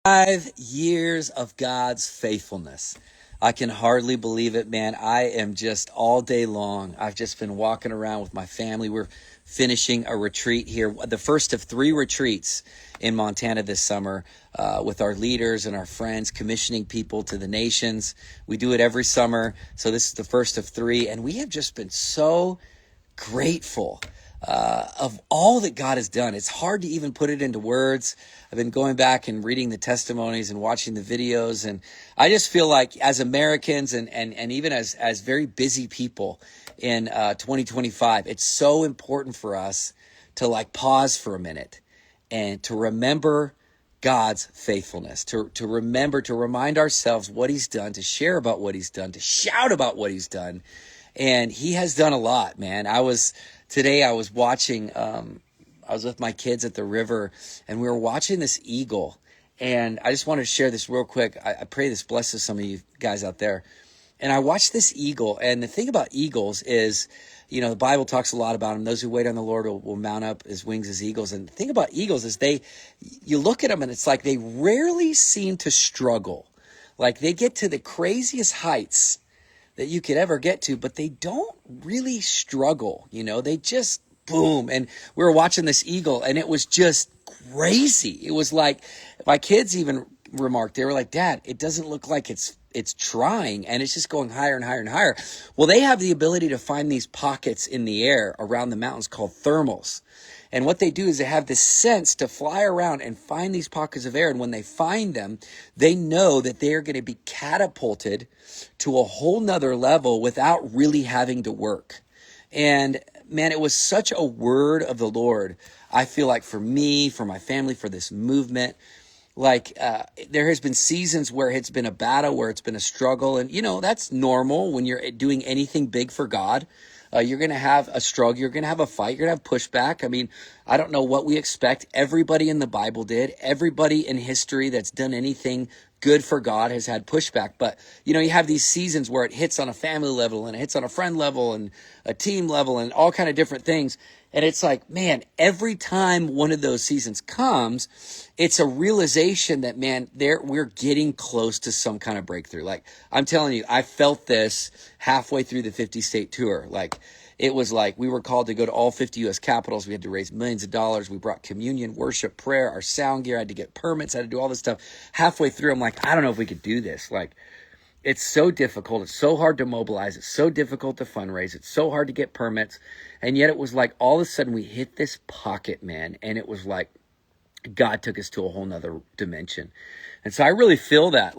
5 years of God's faithfulness. I can hardly believe it, man. I am just all day long. I've just been walking around with my family. We're finishing a retreat here, the first of 3 retreats in Montana this summer, with our leaders and our friends, commissioning people to the nations. We do it every summer. So this is the first of 3. And we have just been so grateful of all that God has done. It's hard to even put it into words. I've been going back and reading the testimonies and watching the videos. And I just feel like as Americans and even as very busy people in 2025, it's so important for us to pause for a minute and to remember God's faithfulness, to remember, to remind ourselves what he's done, to share about what he's done, to shout about what he's done. And he has done a lot, man. Today I was watching, I was with my kids at the river, and we were watching this eagle. And I just wanted to share this real quick. I pray this blesses some of you guys out there. And I watched this eagle. And the thing about eagles is, the Bible talks a lot about them. Those who wait on the Lord will mount up as wings as eagles. And the thing about eagles is you look at them and it's like they rarely seem to struggle. Like they get to the craziest heights that you could ever get to, but they don't really struggle. They just boom. And we were watching this eagle and it was just crazy. It was like, my kids even remarked, they were like, Dad, it doesn't look like it's trying, and it's just going higher and higher and higher. Well, they have the ability to find these pockets in the air around the mountains called thermals. And what they do is they have this sense to fly around and find these pockets of air. And when they find them, they know that they are going to be catapulted to a whole nother level without really having to work. And man, it was such a word of the Lord. I feel like for me, for my family, for this movement, there has been seasons where it's been a battle, where it's been a struggle. And, that's normal when you're doing anything big for God. You're going to have a struggle. You're going to have a fight. You're going to have pushback. I mean, I don't know what we expect. Everybody in the Bible did. Everybody in history that's done anything good for God has had pushback. But, you have these seasons where it hits on a family level and it hits on a friend level and a team level and all kind of different things. And it's like, man, every time one of those seasons comes, it's a realization that, man, we're getting close to some kind of breakthrough. Like, I'm telling you, I felt this halfway through the 50-state tour. It was like we were called to go to all 50 U.S. capitals. We had to raise millions of dollars. We brought communion, worship, prayer, our sound gear. I had to get permits. I had to do all this stuff. Halfway through, I'm like, I don't know if we could do this. It's so difficult. It's so hard to mobilize. It's so difficult to fundraise. It's so hard to get permits. And yet it was like all of a sudden we hit this pocket, man. And it was like God took us to a whole nother dimension. And so I really feel that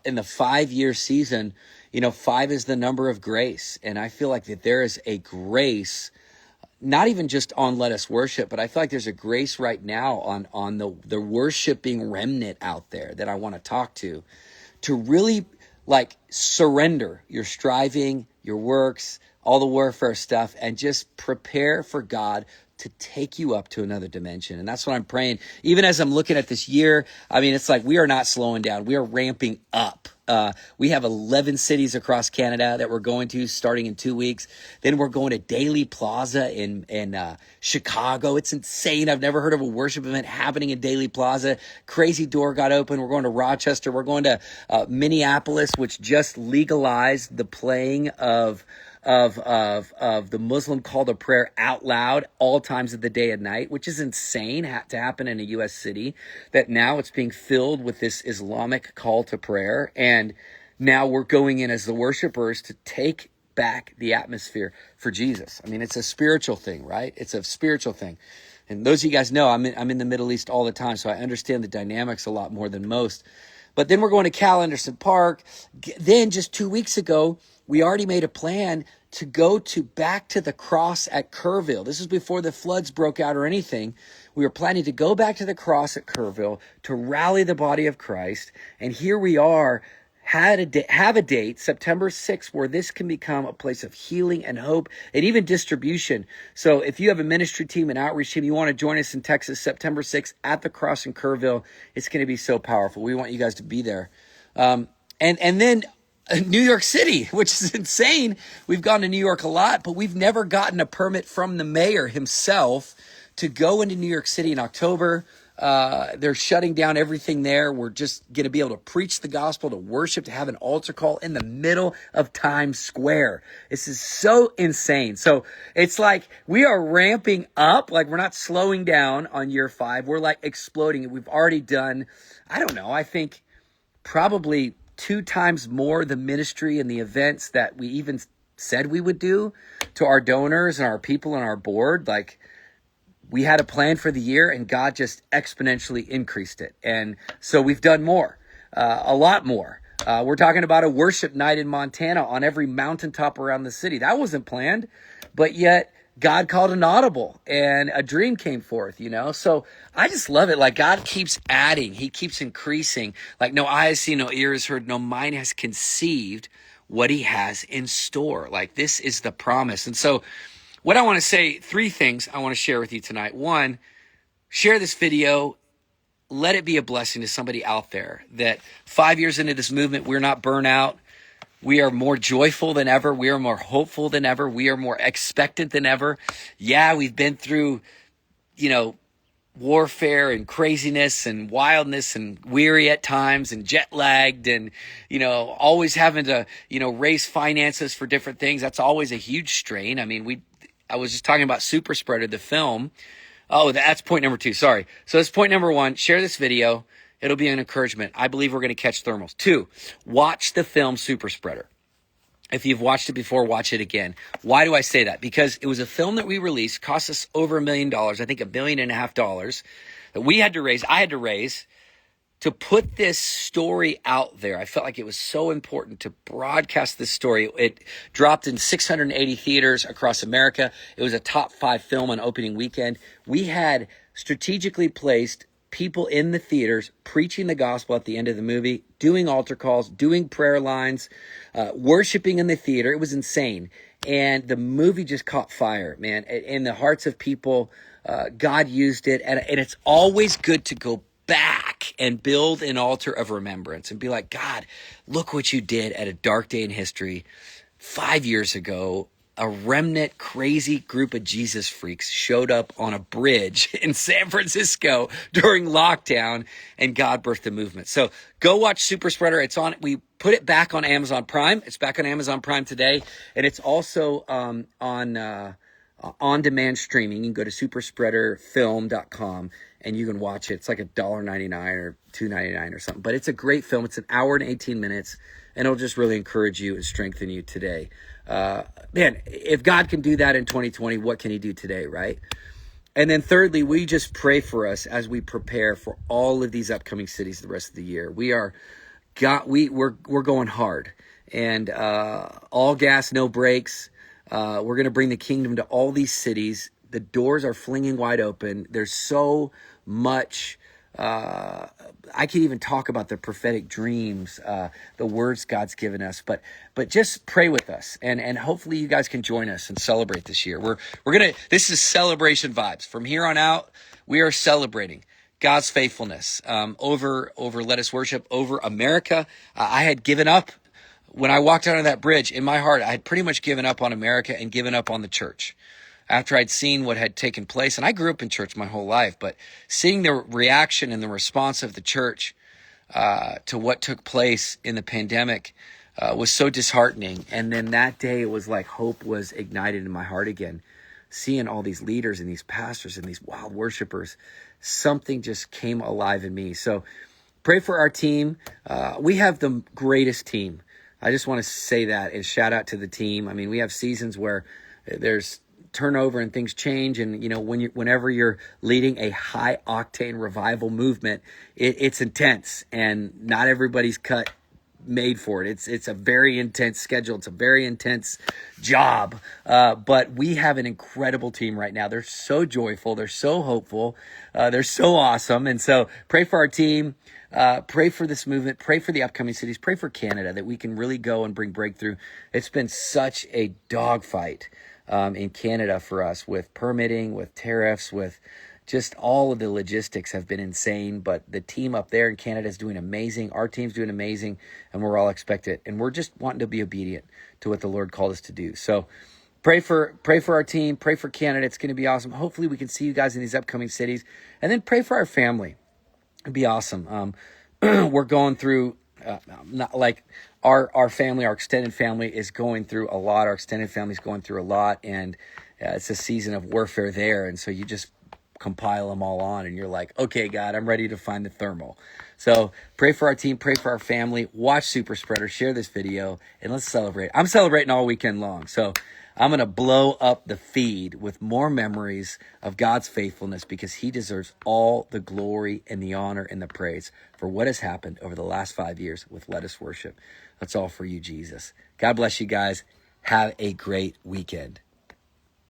in the 5-year season, 5 is the number of grace. And I feel like that there is a grace, not even just on Let Us Worship, but I feel like there's a grace right now on the worshiping remnant out there that I want to talk to really surrender your striving, your works, all the warfare stuff, and just prepare for God to take you up to another dimension. And that's what I'm praying. Even as I'm looking at this year, I mean, it's like we are not slowing down. We are ramping up. We have 11 cities across Canada that we're going to starting in 2 weeks. Then we're going to Daly Plaza in Chicago. It's insane. I've never heard of a worship event happening in Daly Plaza. Crazy door got open. We're going to Rochester. We're going to Minneapolis, which just legalized the playing of the Muslim call to prayer out loud all times of the day and night, which is insane to happen in a U.S. city, that now it's being filled with this Islamic call to prayer. And now we're going in as the worshipers to take back the atmosphere for Jesus. I mean, it's a spiritual thing, right? It's a spiritual thing. And those of you guys know, I'm in the Middle East all the time, so I understand the dynamics a lot more than most. But then we're going to Cal Anderson Park. Then just 2 weeks ago, we already made a plan to go back to the cross at Kerrville. This is before the floods broke out or anything. We were planning to go back to the cross at Kerrville to rally the body of Christ. And here we are, have a date, September 6th, where this can become a place of healing and hope and even distribution. So if you have a ministry team, an outreach team, you want to join us in Texas, September 6th at the cross in Kerrville, it's going to be so powerful. We want you guys to be there. And then New York City, which is insane. We've gone to New York a lot, but we've never gotten a permit from the mayor himself to go into New York City in October. They're shutting down everything there. We're just going to be able to preach the gospel, to worship, to have an altar call in the middle of Times Square. This is so insane. So it's like we are ramping up, like we're not slowing down on year 5. We're like exploding. We've already done, I don't know, I think probably 2 times more the ministry and the events that we even said we would do to our donors and our people on our board. Like, we had a plan for the year and God just exponentially increased it. And so we've done more, a lot more. We're talking about a worship night in Montana on every mountaintop around the city. That wasn't planned, but yet God called an audible and a dream came forth, you know? So I just love it. Like, God keeps adding, he keeps increasing. Like, no eye has seen, no ear has heard, no mind has conceived what he has in store. Like, this is the promise. And so what I want to say, 3 things I want to share with you tonight. 1, share this video. Let it be a blessing to somebody out there that 5 years into this movement, we're not burnt out. We are more joyful than ever. We are more hopeful than ever. We are more expectant than ever. Yeah, we've been through, warfare and craziness and wildness and weary at times and jet lagged and, always having to, raise finances for different things. That's always a huge strain. I mean, I was just talking about Super Spreader, the film. Oh, that's point number 2. Sorry. So that's point number 1. Share this video. It'll be an encouragement. I believe we're going to catch thermals. 2, watch the film Super Spreader. If you've watched it before, watch it again. Why do I say that? Because it was a film that we released, cost us over $1 million, I think $1.5 million, that we had to raise, I had to raise, to put this story out there. I felt like it was so important to broadcast this story. It dropped in 680 theaters across America. It was a top 5 film on opening weekend. We had strategically placed people in the theaters preaching the gospel at the end of the movie, doing altar calls, doing prayer lines, worshiping in the theater. It was insane. And the movie just caught fire, man. In the hearts of people, God used it. And it's always good to go back and build an altar of remembrance and be like, God, look what you did at a dark day in history 5 years ago. A remnant, crazy group of Jesus freaks showed up on a bridge in San Francisco during lockdown, and God birthed the movement. So go watch Super Spreader. It's on. We put it back on Amazon Prime. It's back on Amazon Prime today, and it's also on-demand streaming. You can go to superspreaderfilm.com and you can watch it. It's like $1.99 or $2.99 or something. But it's a great film. It's an hour and 18 minutes, and it'll just really encourage you and strengthen you today. Man, if God can do that in 2020, what can he do today, right? And then thirdly, we just pray for us as we prepare for all of these upcoming cities the rest of the year. We're going hard, and all gas, no brakes. We're going to bring the kingdom to all these cities. The doors are flinging wide open. There's so much. I could even talk about the prophetic dreams, the words God's given us, but just pray with us, and hopefully you guys can join us and celebrate this year. This is celebration vibes. From here on out, we are celebrating God's faithfulness, over Let Us Worship, over America. I had given up when I walked out of that bridge. In my heart, I had pretty much given up on America and given up on the church. After I'd seen what had taken place, and I grew up in church my whole life, but seeing the reaction and the response of the church to what took place in the pandemic was so disheartening. And then that day, it was like hope was ignited in my heart again. Seeing all these leaders and these pastors and these wild worshipers, something just came alive in me. So pray for our team. We have the greatest team. I just want to say that and shout out to the team. I mean, we have seasons where there's turnover and things change, and whenever you're leading a high octane revival movement, it's intense, and not everybody's made for it. It's a very intense schedule. It's a very intense job, but we have an incredible team right now. They're so joyful, they're so hopeful, they're so awesome. And so pray for our team, pray for this movement, pray for the upcoming cities, pray for Canada, that we can really go and bring breakthrough. It's been such a dogfight in Canada for us, with permitting, with tariffs, with just all of the logistics have been insane. But the team up there in Canada is doing amazing. Our team's doing amazing, and we're all expected. And we're just wanting to be obedient to what the Lord called us to do. So pray for our team, pray for Canada. It's going to be awesome. Hopefully we can see you guys in these upcoming cities, and then pray for our family. It'd be awesome. We're going through, not like our family, our extended family is going through a lot. Our extended family is going through a lot, and it's a season of warfare there. And so you just compile them all on, and you're like, okay, God, I'm ready to find the thermal. So pray for our team, pray for our family, watch Super Spreader, share this video, and let's celebrate. I'm celebrating all weekend long. So I'm going to blow up the feed with more memories of God's faithfulness, because he deserves all the glory and the honor and the praise for what has happened over the last 5 years with Let Us Worship. That's all for you, Jesus. God bless you guys. Have a great weekend.